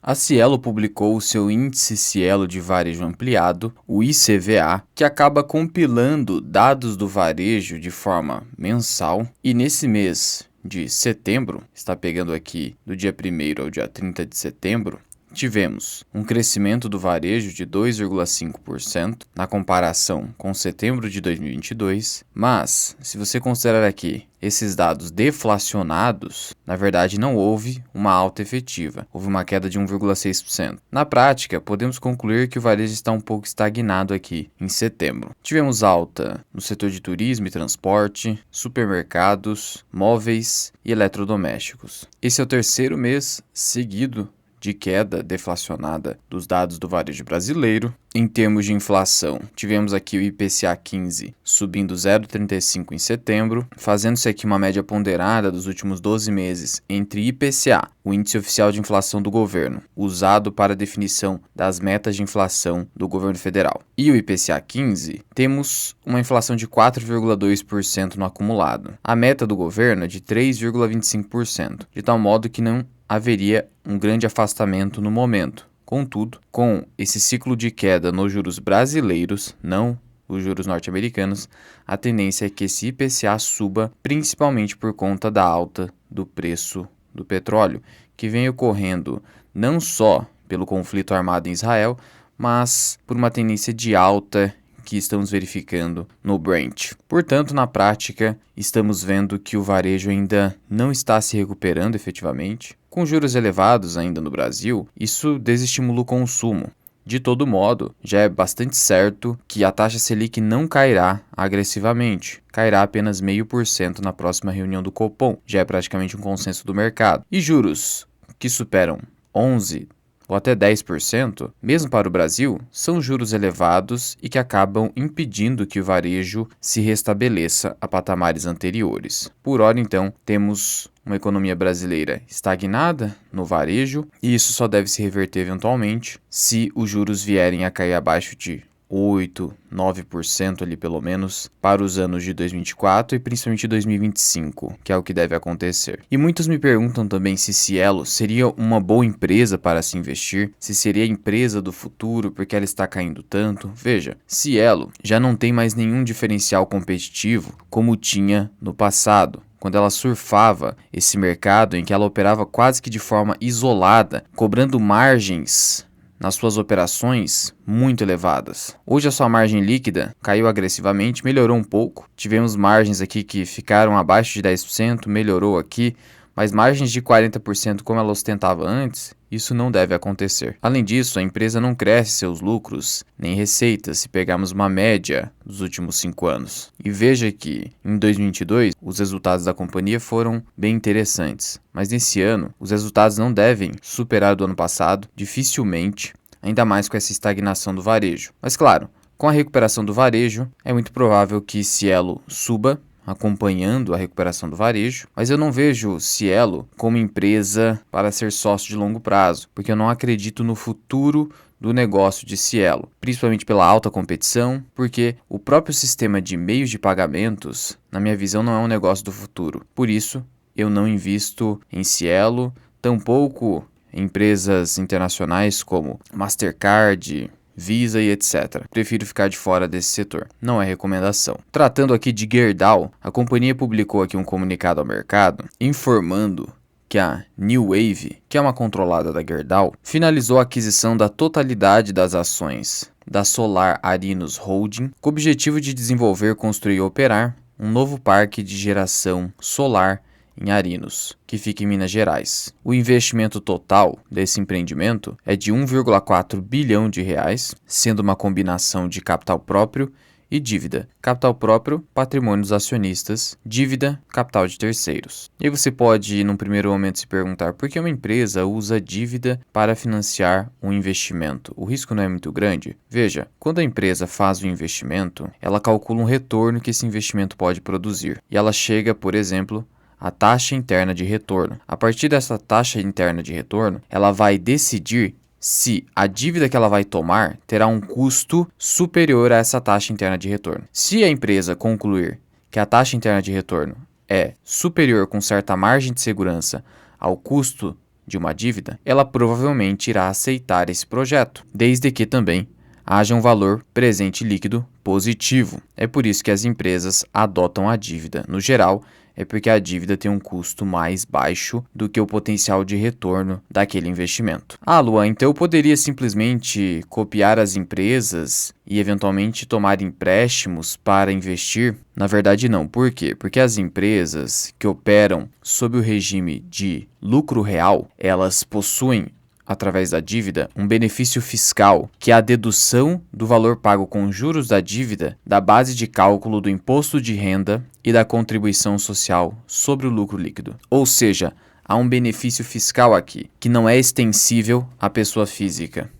A Cielo publicou o seu Índice Cielo de Varejo Ampliado, o ICVA, que acaba compilando dados do varejo de forma mensal, e nesse mês de setembro, está pegando aqui do dia 1º ao dia 30 de setembro, tivemos um crescimento do varejo de 2,5% na comparação com setembro de 2022, mas se você considerar aqui esses dados deflacionados, na verdade não houve uma alta efetiva, houve uma queda de 1,6%. Na prática, podemos concluir que o varejo está um pouco estagnado aqui em setembro. Tivemos alta no setor de turismo e transporte, supermercados, móveis e eletrodomésticos. Esse é o terceiro mês seguido de queda deflacionada dos dados do varejo brasileiro. Em termos de inflação, tivemos aqui o IPCA 15 subindo 0,35 em setembro, fazendo-se aqui uma média ponderada dos últimos 12 meses entre IPCA, o Índice Oficial de Inflação do Governo, usado para a definição das metas de inflação do governo federal, e o IPCA 15, temos uma inflação de 4,2% no acumulado. A meta do governo é de 3,25%, de tal modo que não haveria um grande afastamento no momento. Contudo, com esse ciclo de queda nos juros brasileiros, não os juros norte-americanos, a tendência é que esse IPCA suba, principalmente por conta da alta do preço do petróleo, que vem ocorrendo não só pelo conflito armado em Israel, mas por uma tendência de alta que estamos verificando no Brent. Portanto, na prática, estamos vendo que o varejo ainda não está se recuperando efetivamente. Com juros elevados ainda no Brasil, isso desestimula o consumo. De todo modo, já é bastante certo que a taxa Selic não cairá agressivamente, cairá apenas 0,5% na próxima reunião do Copom, já é praticamente um consenso do mercado. E juros que superam 11% ou até 10%, mesmo para o Brasil, são juros elevados e que acabam impedindo que o varejo se restabeleça a patamares anteriores. Por hora, então, temos uma economia brasileira estagnada no varejo, e isso só deve se reverter eventualmente se os juros vierem a cair abaixo de 8%, 9% ali pelo menos para os anos de 2024 e principalmente 2025, que é o que deve acontecer. E muitos me perguntam também se Cielo seria uma boa empresa para se investir, se seria a empresa do futuro porque ela está caindo tanto. Veja, Cielo já não tem mais nenhum diferencial competitivo como tinha no passado, quando ela surfava esse mercado em que ela operava quase que de forma isolada, cobrando margens nas suas operações muito elevadas. Hoje a sua margem líquida caiu agressivamente, melhorou um pouco. Tivemos margens aqui que ficaram abaixo de 10%, melhorou aqui, mas margens de 40% como ela ostentava antes, isso não deve acontecer. Além disso, a empresa não cresce seus lucros nem receitas se pegarmos uma média dos últimos 5 anos. E veja que em 2022 os resultados da companhia foram bem interessantes, mas nesse ano os resultados não devem superar do ano passado, dificilmente, ainda mais com essa estagnação do varejo. Mas claro, com a recuperação do varejo, é muito provável que Cielo suba, acompanhando a recuperação do varejo, mas eu não vejo Cielo como empresa para ser sócio de longo prazo, porque eu não acredito no futuro do negócio de Cielo, principalmente pela alta competição, porque o próprio sistema de meios de pagamentos, na minha visão, não é um negócio do futuro. Por isso, eu não invisto em Cielo, tampouco em empresas internacionais como Mastercard, Visa e etc. Prefiro ficar de fora desse setor. Não é recomendação. Tratando aqui de Gerdau, a companhia publicou aqui um comunicado ao mercado informando que a New Wave, que é uma controlada da Gerdau, finalizou a aquisição da totalidade das ações da Solar Arinos Holding, com o objetivo de desenvolver, construir e operar um novo parque de geração solar em Arinos, que fica em Minas Gerais. O investimento total desse empreendimento é de 1,4 bilhão de reais, sendo uma combinação de capital próprio e dívida. Capital próprio, patrimônio dos acionistas, dívida, capital de terceiros. E aí você pode, num primeiro momento, se perguntar por que uma empresa usa dívida para financiar um investimento? O risco não é muito grande? Veja, quando a empresa faz o investimento, ela calcula um retorno que esse investimento pode produzir. E ela chega, por exemplo, a taxa interna de retorno. A partir dessa taxa interna de retorno, ela vai decidir se a dívida que ela vai tomar terá um custo superior a essa taxa interna de retorno. Se a empresa concluir que a taxa interna de retorno é superior com certa margem de segurança ao custo de uma dívida, ela provavelmente irá aceitar esse projeto, desde que também haja um valor presente líquido positivo. É por isso que as empresas adotam a dívida. No geral, é porque a dívida tem um custo mais baixo do que o potencial de retorno daquele investimento. Ah, Luan, então eu poderia simplesmente copiar as empresas e eventualmente tomar empréstimos para investir? Na verdade, não. Por quê? Porque as empresas que operam sob o regime de lucro real, elas possuem, através da dívida, um benefício fiscal, que é a dedução do valor pago com juros da dívida da base de cálculo do imposto de renda e da contribuição social sobre o lucro líquido. Ou seja, há um benefício fiscal aqui, que não é extensível à pessoa física.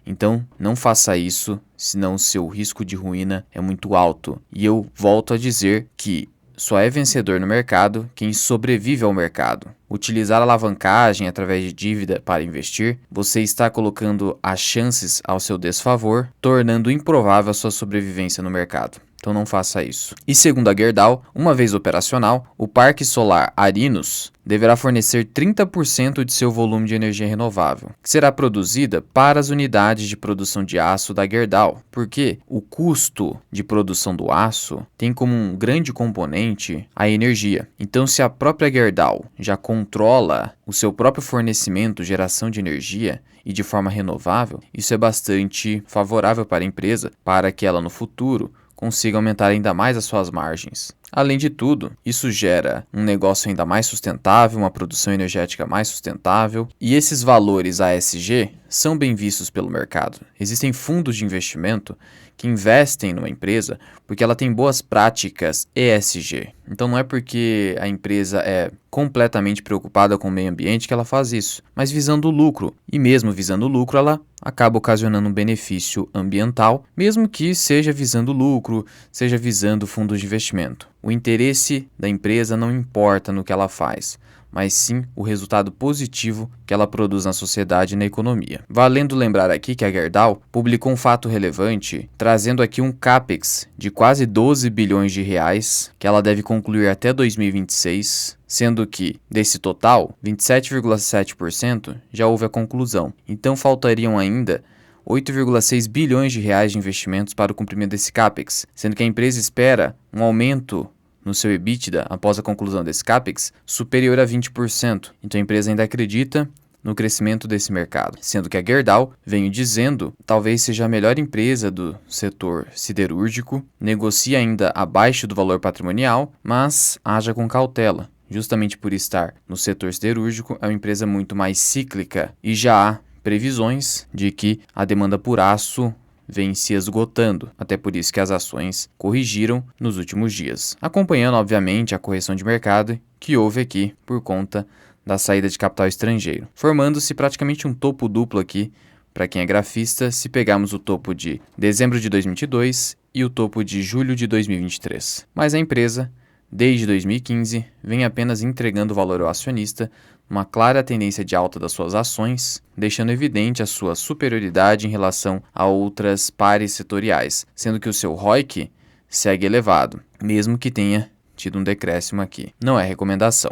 Então, não faça isso, senão o seu risco de ruína é muito alto. E eu volto a dizer que só é vencedor no mercado quem sobrevive ao mercado. Utilizar alavancagem através de dívida para investir, você está colocando as chances ao seu desfavor, tornando improvável a sua sobrevivência no mercado. Então não faça isso. E segundo a Gerdau, uma vez operacional, o parque solar Arinos deverá fornecer 30% de seu volume de energia renovável, que será produzida para as unidades de produção de aço da Gerdau, porque o custo de produção do aço tem como um grande componente a energia. Então, se a própria Gerdau já controla o seu próprio fornecimento, geração de energia e de forma renovável, isso é bastante favorável para a empresa, para que ela no futuro consiga aumentar ainda mais as suas margens. Além de tudo, isso gera um negócio ainda mais sustentável, uma produção energética mais sustentável, e esses valores ASG são bem vistos pelo mercado. Existem fundos de investimento que investem numa empresa porque ela tem boas práticas ESG. Então não é porque a empresa é completamente preocupada com o meio ambiente que ela faz isso, mas visando o lucro. E mesmo visando o lucro, ela acaba ocasionando um benefício ambiental, mesmo que seja visando lucro, seja visando fundos de investimento. O interesse da empresa não importa no que ela faz, mas sim o resultado positivo que ela produz na sociedade e na economia. Valendo lembrar aqui que a Gerdau publicou um fato relevante, trazendo aqui um CAPEX de quase 12 bilhões de reais, que ela deve concluir até 2026, sendo que, desse total, 27,7% já houve a conclusão. Então faltariam ainda 8,6 bilhões de reais de investimentos para o cumprimento desse CAPEX, sendo que a empresa espera um aumento no seu EBITDA após a conclusão desse CAPEX superior a 20%. Então a empresa ainda acredita no crescimento desse mercado, sendo que a Gerdau, venho dizendo, talvez seja a melhor empresa do setor siderúrgico, negocia ainda abaixo do valor patrimonial, mas haja com cautela. Justamente por estar no setor siderúrgico, é uma empresa muito mais cíclica e já há previsões de que a demanda por aço vem se esgotando, até por isso que as ações corrigiram nos últimos dias, acompanhando obviamente a correção de mercado que houve aqui por conta da saída de capital estrangeiro, formando-se praticamente um topo duplo aqui para quem é grafista, se pegarmos o topo de dezembro de 2022 e o topo de julho de 2023. Mas a empresa, desde 2015, vem apenas entregando valor ao acionista, uma clara tendência de alta das suas ações, deixando evidente a sua superioridade em relação a outras pares setoriais, sendo que o seu ROIC segue elevado, mesmo que tenha tido um decréscimo aqui. Não é recomendação.